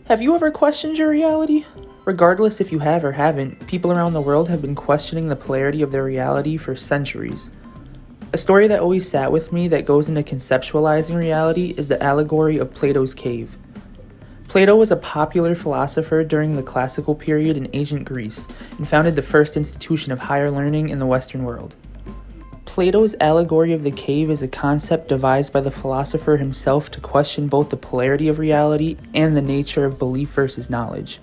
Have you ever questioned your reality? Regardless if you have or haven't, people around the world have been questioning the polarity of their reality for centuries. A story that always sat with me that goes into conceptualizing reality is the allegory of Plato's cave. Plato was a popular philosopher during the classical period in ancient Greece and founded the first institution of higher learning in the Western world. Plato's allegory of the cave is a concept devised by the philosopher himself to question both the polarity of reality and the nature of belief versus knowledge.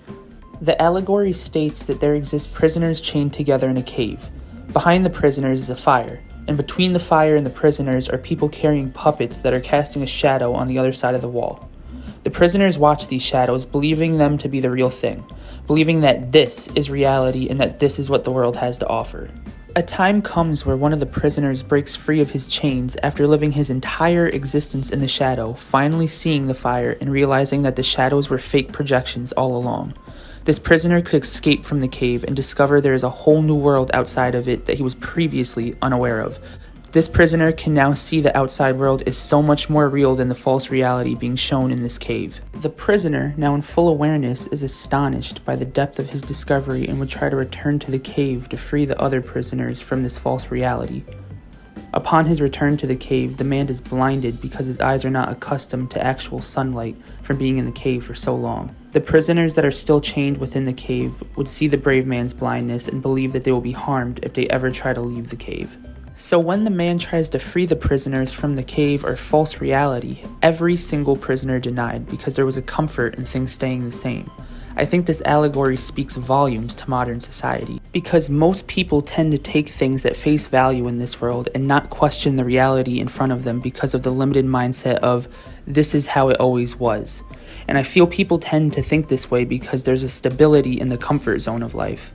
The allegory states that there exist prisoners chained together in a cave. Behind the prisoners is a fire, and between the fire and the prisoners are people carrying puppets that are casting a shadow on the other side of the wall. The prisoners watch these shadows, believing them to be the real thing, believing that this is reality and that this is what the world has to offer. A time comes where one of the prisoners breaks free of his chains after living his entire existence in the shadow, finally seeing the fire and realizing that the shadows were fake projections all along. This prisoner could escape from the cave and discover there is a whole new world outside of it that he was previously unaware of. This prisoner can now see the outside world is so much more real than the false reality being shown in this cave. The prisoner, now in full awareness, is astonished by the depth of his discovery and would try to return to the cave to free the other prisoners from this false reality. Upon his return to the cave, the man is blinded because his eyes are not accustomed to actual sunlight from being in the cave for so long. The prisoners that are still chained within the cave would see the brave man's blindness and believe that they will be harmed if they ever try to leave the cave. So when the man tries to free the prisoners from the cave or false reality, every single prisoner denied because there was a comfort in things staying the same. I think this allegory speaks volumes to modern society, because most people tend to take things at face value in this world and not question the reality in front of them because of the limited mindset of, this is how it always was. And I feel people tend to think this way because there's a stability in the comfort zone of life.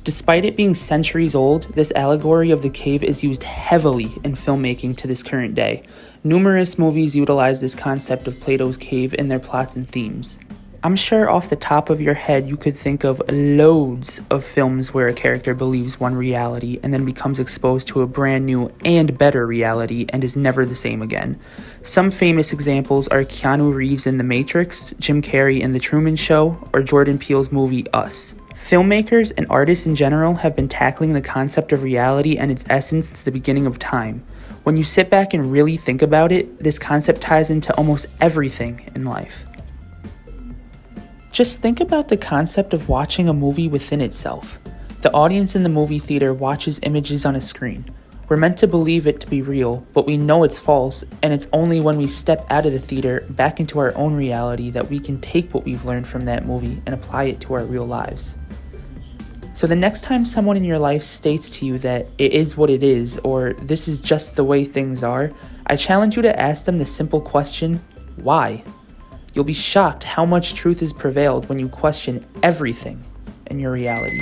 Despite it being centuries old, this allegory of the cave is used heavily in filmmaking to this current day. Numerous movies utilize this concept of Plato's cave in their plots and themes. I'm sure off the top of your head you could think of loads of films where a character believes one reality and then becomes exposed to a brand new and better reality and is never the same again. Some famous examples are Keanu Reeves in The Matrix, Jim Carrey in The Truman Show, or Jordan Peele's movie Us. Filmmakers and artists in general have been tackling the concept of reality and its essence since the beginning of time. When you sit back and really think about it, this concept ties into almost everything in life. Just think about the concept of watching a movie within itself. The audience in the movie theater watches images on a screen. We're meant to believe it to be real, but we know it's false, and it's only when we step out of the theater back into our own reality that we can take what we've learned from that movie and apply it to our real lives. So the next time someone in your life states to you that it is what it is, or this is just the way things are, I challenge you to ask them the simple question, why? You'll be shocked how much truth has prevailed when you question everything in your reality.